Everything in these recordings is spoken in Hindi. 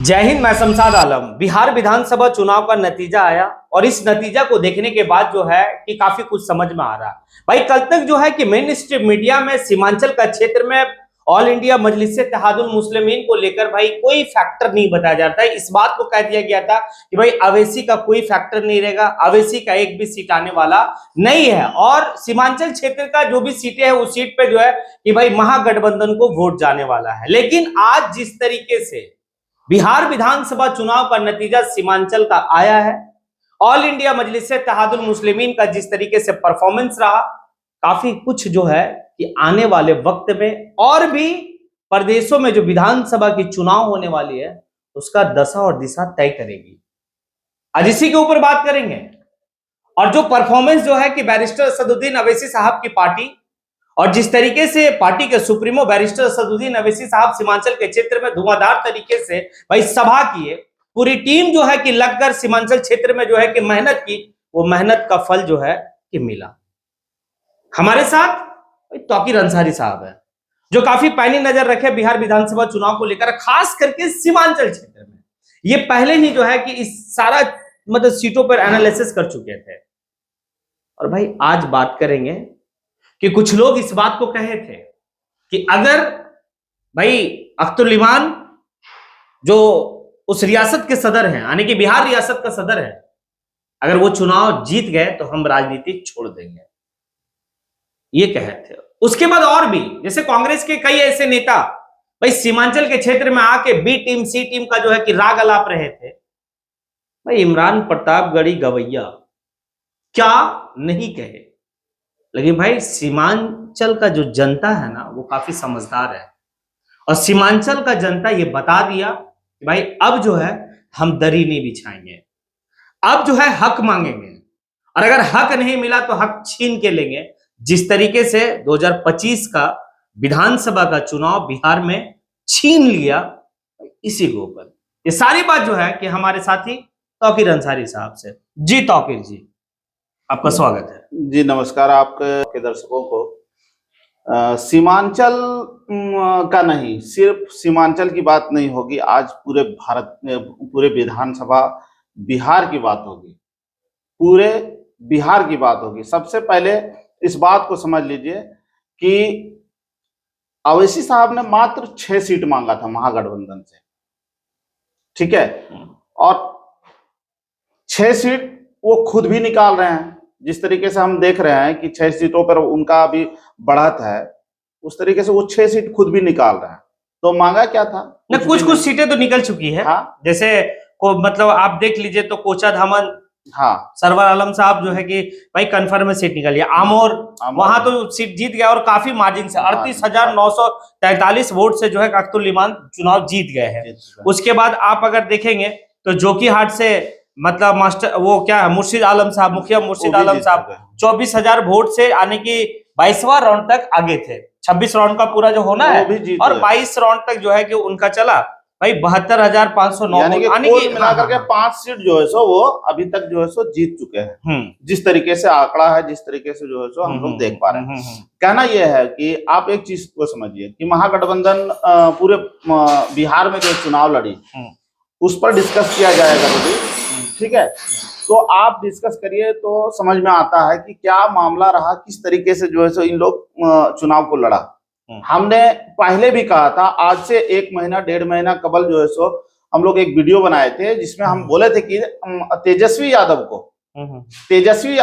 जय हिंद। मैं शमशाद आलम। बिहार विधानसभा चुनाव का नतीजा आया और इस नतीजा को देखने के बाद जो है कि काफी कुछ समझ में आ रहा है। भाई कल तक जो है कि मेन स्ट्रीम मीडिया में सीमांचल का क्षेत्र में ऑल इंडिया मजलिस-ए-इत्तेहादुल मुस्लिमीन को लेकर भाई कोई फैक्टर नहीं बताया जाता है। इस बात को कह दिया गया था कि भाई अवैसी का कोई फैक्टर नहीं रहेगा, अवैसी का एक भी सीट आने वाला नहीं है और सीमांचल क्षेत्र का जो भी सीटें है उस सीट पे जो है कि भाई महागठबंधन को वोट जाने वाला है। लेकिन आज जिस तरीके से बिहार विधानसभा चुनाव का नतीजा सीमांचल का आया है, ऑल इंडिया मजलिस-ए-इत्तेहादुल मुस्लिमीन का जिस तरीके से परफॉर्मेंस रहा, काफी कुछ जो है कि आने वाले वक्त में और भी प्रदेशों में जो विधानसभा की चुनाव होने वाली है उसका दशा और दिशा तय करेगी। आज इसी के ऊपर बात करेंगे और जो परफॉर्मेंस जो है कि बैरिस्टर असदुद्दीन अवैसी साहब की पार्टी और जिस तरीके से पार्टी के सुप्रीमो बैरिस्टर असदुद्दीन अवैसी साहब सीमांचल के क्षेत्र में धुआंधार तरीके से भाई सभा किए, पूरी टीम जो है कि लगकर सीमांचल क्षेत्र में जो है कि मेहनत की, वो मेहनत का फल जो है कि मिला। हमारे साथ तौकीर अंसारी साहब है जो काफी पैनी नजर रखे बिहार विधानसभा चुनाव को लेकर, खास करके सीमांचल क्षेत्र में। ये पहले ही जो है कि इस सारा मतलब सीटों पर एनालिसिस कर चुके थे और भाई आज बात करेंगे कि कुछ लोग इस बात को कहे थे कि अगर भाई अख्तरुल इमान जो उस रियासत के सदर हैं, यानी कि बिहार रियासत का सदर है, अगर वो चुनाव जीत गए तो हम राजनीति छोड़ देंगे, ये कहे थे। उसके बाद और भी जैसे कांग्रेस के कई ऐसे नेता भाई सीमांचल के क्षेत्र में आके बी टीम सी टीम का जो है कि राग अलाप रहे थे। भाई इमरान प्रतापगढ़ी गवैया क्या नहीं कहे, लेकिन भाई सीमांचल का जो जनता है ना वो काफी समझदार है और सीमांचल का जनता ये बता दिया कि भाई अब जो है हम दरी नहीं बिछाएंगे, अब जो है हक मांगेंगे और अगर हक नहीं मिला तो हक छीन के लेंगे। जिस तरीके से 2025 का विधानसभा का चुनाव बिहार में छीन लिया, इसी के ऊपर ये सारी बात जो है कि हमारे साथी तौकीर अंसारी साहब से। जी तौकीर जी, आपका स्वागत है। जी नमस्कार। आपके दर्शकों को सीमांचल का नहीं, सिर्फ सीमांचल की बात नहीं होगी, आज पूरे भारत में पूरे विधानसभा बिहार की बात होगी, पूरे बिहार की बात होगी। सबसे पहले इस बात को समझ लीजिए कि अवैसी साहब ने मात्र 6 सीट मांगा था महागठबंधन से, ठीक है, और 6 सीट वो खुद भी निकाल रहे हैं। जिस तरीके से हम देख रहे हैं कि 6 सीटों पर उनका अभी बढ़त है, उस तरीके से वो 6 सीट खुद भी निकाल रहे हैं। तो मांगा क्या था? कुछ सीटें तो निकल चुकी है। हाँ, जैसे को मतलब आप देख लीजिए तो कोचा धामन, हाँ, सरवर आलम साहब जो है कि भाई कंफर्म में सीट निकल गया। आमोर वहां तो सीट जीत गया और काफी मार्जिन से 38,943 वोट से जो है अख्तरुल इमान चुनाव जीत गए हैं। उसके बाद आप अगर देखेंगे तो जोकीहाट से मतलब मास्टर वो क्या मुर्शिद आलम साहब, मुखिया मुर्शिद आलम साहब 24,000 वोट से आने की 22वां राउंड तक आगे थे। 26 राउंड का पूरा जो होना है और 22 राउंड तक जो है कि उनका चला भाई 72,509, यानी कि कुल मिलाकर के 5 सीट जो है सो वो अभी तक जो है सो जीत चुके हैं। जिस तरीके से आंकड़ा है, जिस तरीके से जो है सो हम लोग देख पा रहे हैं। कहना यह है कि आप एक चीज को समझिए कि महागठबंधन पूरे बिहार में जो चुनाव लड़ी उस पर डिस्कस किया जाएगा, ठीक है। तो आप डिस्कस करिए तो समझ में आता है कि क्या मामला रहा, किस तरीके से जो है सो इन लोग चुनाव को लड़ा। हमने पहले भी कहा था, आज से 1 महीना 1.5 महीना कबल जो है सो हम लोग एक वीडियो बनाए थे जिसमें हम बोले थे कि तेजस्वी यादव को तेजस्वी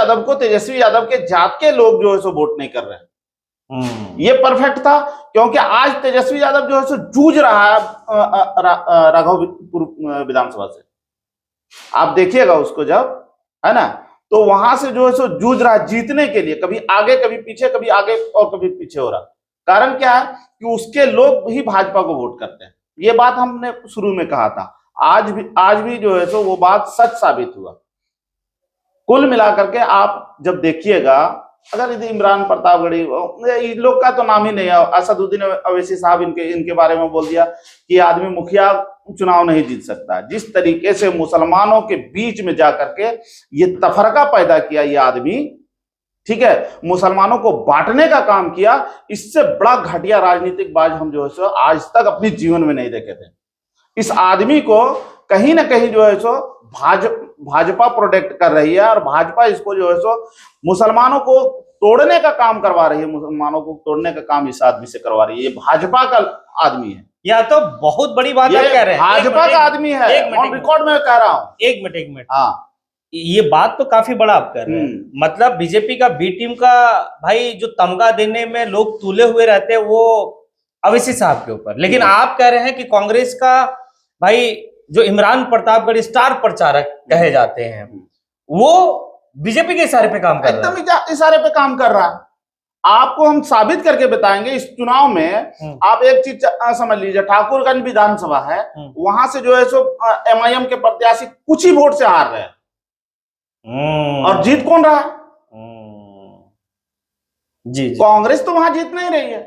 यादव के जात के लोग जो है सो वोट नहीं कर रहे हैं। ये परफेक्ट था क्योंकि आज तेजस्वी यादव जो है सो जूझ रहा है राघवपुर विधानसभा से। आप देखिएगा उसको जब, है ना, तो वहां से जो है सो जूझ रहा है जीतने के लिए, कभी आगे कभी पीछे, कभी आगे और कभी पीछे हो रहा। कारण क्या है कि उसके लोग ही भाजपा को वोट करते हैं। ये बात हमने शुरू में कहा था, आज भी जो है सो वो बात सच साबित हुआ। कुल मिलाकर के आप जब देखिएगा, अगर इमरान प्रतापगढ़ी, इन लोग का तो नाम ही नहीं है, असदुद्दीन अवैसी साहब इनके बारे में बोल दिया कि आदमी मुखिया चुनाव नहीं जीत सकता। जिस तरीके से मुसलमानों के बीच में जाकर के ये तफरका पैदा किया ये आदमी, ठीक है, मुसलमानों को बांटने का काम किया, इससे बड़ा घटिया राजनीतिक बाज हम जो है आज तक अपने जीवन में नहीं देखे थे। इस आदमी को कहीं ना कहीं जो है सो भाजपा प्रोटेक्ट कर रही है, और भाजपा इसको जो है सो मुसलमानों को तोड़ने का काम करवा रही है, मुसलमानों को तोड़ने का काम इस आदमी से करवा रही है। ये भाजपा का आदमी है, या तो बहुत बड़ी बात आप कह रहे हैं, भाजपा का आदमी है, ऑन रिकॉर्ड में कह रहा हूँ। एक मिनट हाँ, ये बात तो काफी बड़ा आप कर रहे हैं। मतलब बीजेपी का बी टीम का भाई जो तमगा देने में लोग तुले हुए रहते हैं वो अवैसी साहब के ऊपर, लेकिन आप कह रहे हैं कि कांग्रेस का भाई जो इमरान प्रतापगढ़ स्टार प्रचारक कहे जाते हैं वो बीजेपी के इशारे पे काम कर रहा है, एकदम इशारे पे काम कर रहा है। आपको हम साबित करके बताएंगे। इस चुनाव में आप एक चीज समझ लीजिए, ठाकुरगंज विधानसभा है, वहां से जो है सो एमआईएम के प्रत्याशी कुछ ही वोट से हार रहे हैं, और जीत कौन रहा है? जी, कांग्रेस तो वहां जीत नहीं रही है।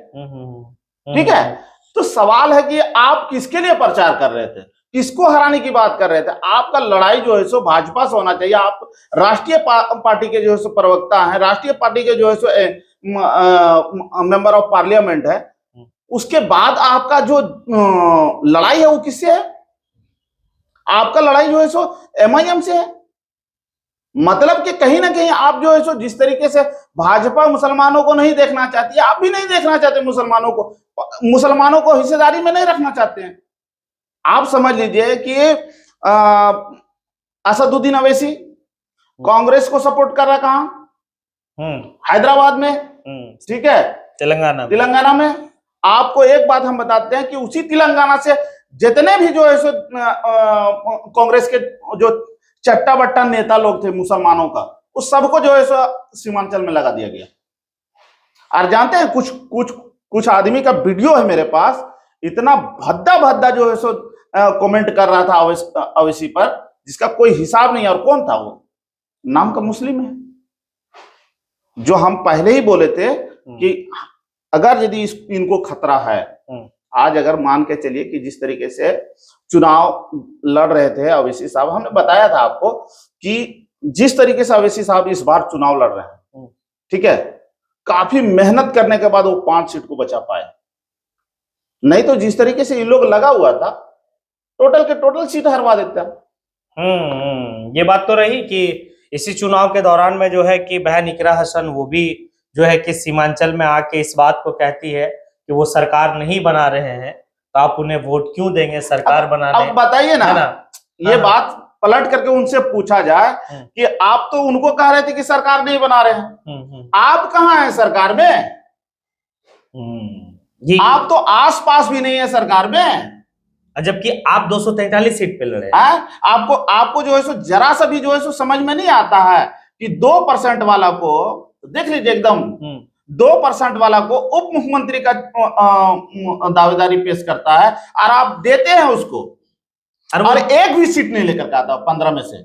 ठीक है, तो सवाल है कि आप किसके लिए प्रचार कर रहे थे, किसको हराने की बात कर रहे थे? आपका लड़ाई जो है सो भाजपा से होना चाहिए। आप राष्ट्रीय पार्टी के जो है सो प्रवक्ता हैं, राष्ट्रीय पार्टी के जो है सो मेंबर ऑफ पार्लियामेंट है, उसके बाद आपका जो लड़ाई है वो किससे है? आपका लड़ाई जो है सो एमआईएम से है। मतलब कि कहीं ना कहीं आप जो है सो जिस तरीके से भाजपा मुसलमानों को नहीं देखना चाहती है, आप भी नहीं देखना चाहते मुसलमानों को हिस्सेदारी में नहीं रखना चाहते हैं। आप समझ लीजिए कि असदुद्दीन अवैसी कांग्रेस को सपोर्ट कर रहा है, कहां? हैदराबाद में, ठीक है, तेलंगाना में। आपको एक बात हम बताते हैं कि उसी तेलंगाना से जितने भी जो है सो कांग्रेस के जो चट्टा बट्टा नेता लोग थे मुसलमानों का, उस सबको जो है सो सीमांचल में लगा दिया गया। और जानते हैं कुछ आदमी का वीडियो है मेरे पास, इतना भद्दा जो है सो कमेंट कर रहा था अवैसी पर, जिसका कोई हिसाब नहीं है। और कौन था वो? नाम का मुस्लिम है, जो हम पहले ही बोले थे कि अगर यदि इनको खतरा है, आज अगर मान के चलिए कि जिस तरीके से चुनाव लड़ रहे थे अवैसी साहब, हमने बताया था आपको कि जिस तरीके से अवैसी साहब इस बार चुनाव लड़ रहे हैं, ठीक है, काफी मेहनत करने के बाद वो 5 सीट को बचा पाए। नहीं तो जिस तरीके से ये लोग लगा हुआ था, टोटल के टोटल सीट हरवा देता। ये बात तो रही कि इसी चुनाव के दौरान में जो है कि बहन इकरा हसन वो भी जो है कि सीमांचल में आके इस बात को कहती है कि वो सरकार नहीं बना रहे हैं, तो आप उन्हें वोट क्यों देंगे, सरकार बना रहे हैं। अब बताइए ना, ये बात पलट करके उनसे पूछा जाए कि आप तो उनको कह रहे थे कि सरकार नहीं बना रहे हैं, आप कहाँ हैं सरकार में? आप तो आसपास भी नहीं है सरकार में, जबकि आप 243 सीट पे लड़े। आपको जो है सो जरा सा भी जो है सो समझ में नहीं आता है कि 2% वाला को देख लीजिए, एकदम 2% वाला को उप मुख्यमंत्री का दावेदारी पेश करता है, और आप देते हैं उसको, और एक भी सीट नहीं लेकर आता 15 में से।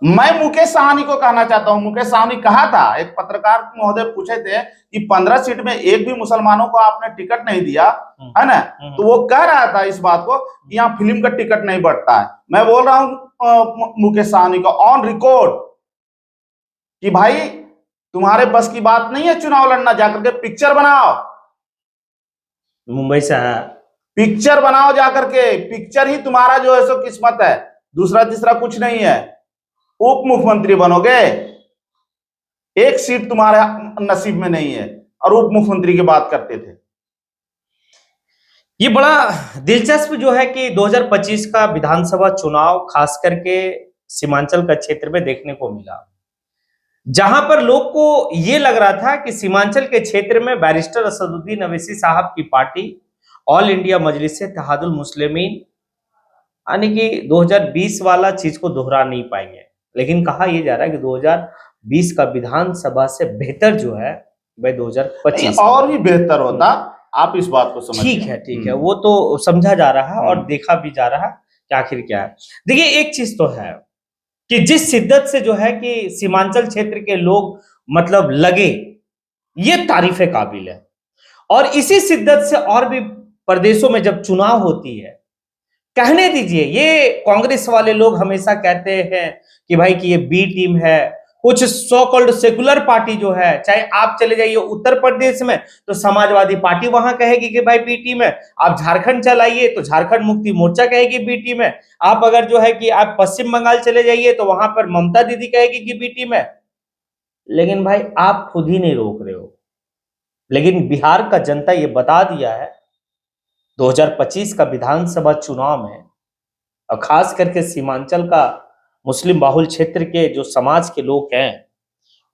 मैं मुकेश साहनी को कहना चाहता हूं, मुकेश साहनी कहा था, एक पत्रकार महोदय पूछे थे कि 15 सीट में एक भी मुसलमानों को आपने टिकट नहीं दिया है ना, तो वो कह रहा था इस बात को कि यहाँ फिल्म का टिकट नहीं बढ़ता है। मैं बोल रहा हूं मुकेश साहनी को ऑन रिकॉर्ड कि भाई तुम्हारे बस की बात नहीं है चुनाव लड़ना, जाकर के पिक्चर बनाओ, मुंबई से पिक्चर बनाओ जाकर के, पिक्चर ही तुम्हारा जो है सो किस्मत है, दूसरा तीसरा कुछ नहीं है। उप मुख्यमंत्री बनोगे, एक सीट तुम्हारे नसीब में नहीं है, और उप मुख्यमंत्री की बात करते थे। ये बड़ा दिलचस्प जो है कि 2025 का विधानसभा चुनाव खास करके सीमांचल का क्षेत्र में देखने को मिला, जहां पर लोग को ये लग रहा था कि सीमांचल के क्षेत्र में बैरिस्टर असदुद्दीन अवैसी साहब की पार्टी ऑल इंडिया मजलिस-ए-इत्तेहादुल मुस्लिमीन यानी कि 2020 वाला चीज को दोहरा नहीं पाएंगे। लेकिन कहा यह जा रहा है कि 2020 का विधानसभा से बेहतर जो है वह 2025 और भी बेहतर होता। आप इस बात को समझिए। ठीक है, वो तो समझा जा रहा है और देखा भी जा रहा है कि आखिर क्या है। देखिए, एक चीज तो है कि जिस शिद्दत से जो है कि सीमांचल क्षेत्र के लोग मतलब लगे, ये तारीफे काबिल है। और इसी शिद्दत से और भी प्रदेशों में जब चुनाव होती है, कहने दीजिए, ये कांग्रेस वाले लोग हमेशा कहते हैं कि भाई कि ये बी टीम है, कुछ सो कॉल्ड सेकुलर पार्टी जो है, चाहे आप चले जाइए उत्तर प्रदेश में तो समाजवादी पार्टी वहां कहेगी कि भाई बी टीम है, आप झारखंड चलाइए तो झारखंड मुक्ति मोर्चा कहेगी बी टीम है, आप अगर जो है कि आप पश्चिम बंगाल चले जाइए तो वहां पर ममता दीदी कहेगी कि बी टीम है। लेकिन भाई आप खुद ही नहीं रोक रहे हो। लेकिन बिहार का जनता ये बता दिया है 2025 का विधानसभा चुनाव में, और खास करके सीमांचल का मुस्लिम बाहुल क्षेत्र के जो समाज के लोग हैं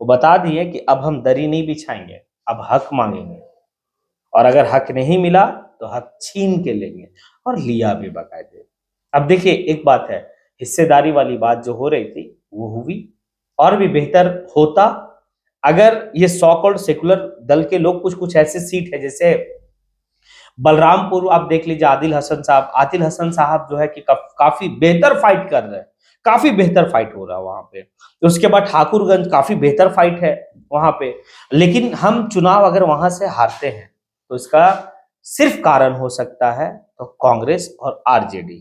वो बता दिए कि अब हम दरी नहीं बिछाएंगे, अब हक मांगेंगे, और अगर हक नहीं मिला तो हक छीन के लेंगे, और लिया भी बाकायदे। अब देखिए एक बात है, हिस्सेदारी वाली बात जो हो रही थी वो हुई, और भी बेहतर होता अगर ये सो कॉल्ड सेकुलर दल के लोग कुछ कुछ ऐसे सीट है, जैसे बलरामपुर आप देख लीजिए आदिल हसन साहब जो है कि काफी बेहतर फाइट कर रहे हैं, काफी बेहतर फाइट हो रहा है वहां पे। तो उसके बाद ठाकुरगंज काफी बेहतर फाइट है वहां पे। लेकिन हम चुनाव अगर वहां से हारते हैं तो इसका सिर्फ कारण हो सकता है तो कांग्रेस और आरजेडी।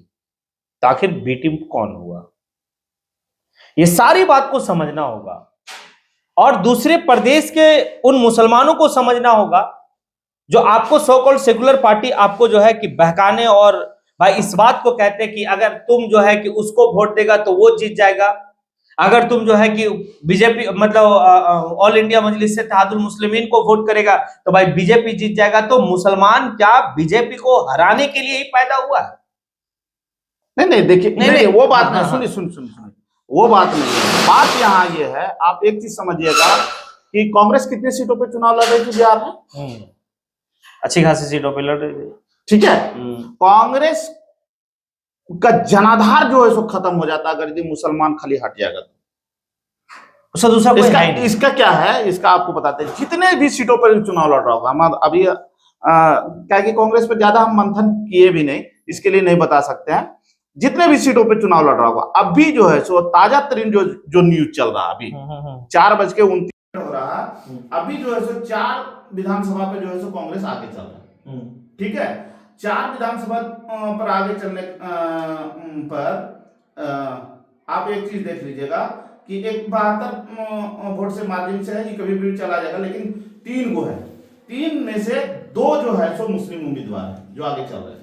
तो आखिर बी टीम कौन हुआ, ये सारी बात को समझना होगा, और दूसरे प्रदेश के उन मुसलमानों को समझना होगा जो आपको सो कॉल्ड सेकुलर पार्टी आपको जो है कि बहकाने और भाई इस बात को कहते हैं कि अगर तुम जो है कि उसको वोट देगा तो वो जीत जाएगा, अगर तुम जो है कि बीजेपी मतलब ऑल इंडिया मजलिस से इत्तेहादुल मुस्लिमीन को वोट करेगा तो भाई बीजेपी जीत जाएगा। तो मुसलमान क्या बीजेपी को हराने के लिए ही पैदा हुआ है? नहीं देखिए, नहीं वो बात नहीं, हाँ, सुनिए, वो बात नहीं है। बात यहाँ ये है, आप एक चीज समझिएगा कि कांग्रेस कितनी सीटों पे चुनाव लड़ रही थी बिहार में? अच्छी खासी सीटों पे लड़ रही थी, ठीक है। कांग्रेस का जनाधार जो है सो खत्म हो जाता अगर यदि मुसलमान खाली हट जाएगा तो। उसका दूसरा कोई है नहीं। इसका क्या है, इसका आपको बताते हैं। जितने भी सीटों पर चुनाव लड़ रहा होगा, हम अभी क्या कि कांग्रेस पर ज्यादा हम मंथन किए भी नहीं, इसके लिए नहीं बता सकते हैं। जितने भी सीटों पे चुनाव लड़ रहा होगा, अभी जो है सो ताजा तरीन जो न्यूज चल रहा है, अभी 4:29 हो रहा है, अभी जो है सो 4 विधानसभा पे जो है सो कांग्रेस आगे चल रहा है। ठीक है, 4 विधानसभा पर आगे चलने पर आप एक चीज देख लीजिएगा कि 72 वोट से मार्जिन से है, ये कभी भी चला जाएगा, लेकिन 3 गो है, 3 में से 2 जो है सो मुस्लिम उम्मीदवार है जो आगे चल रहे हैं।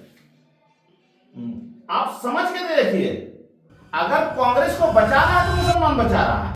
आप समझ के देखिए, अगर कांग्रेस को बचाना है तो मुसलमान बचा रहा है।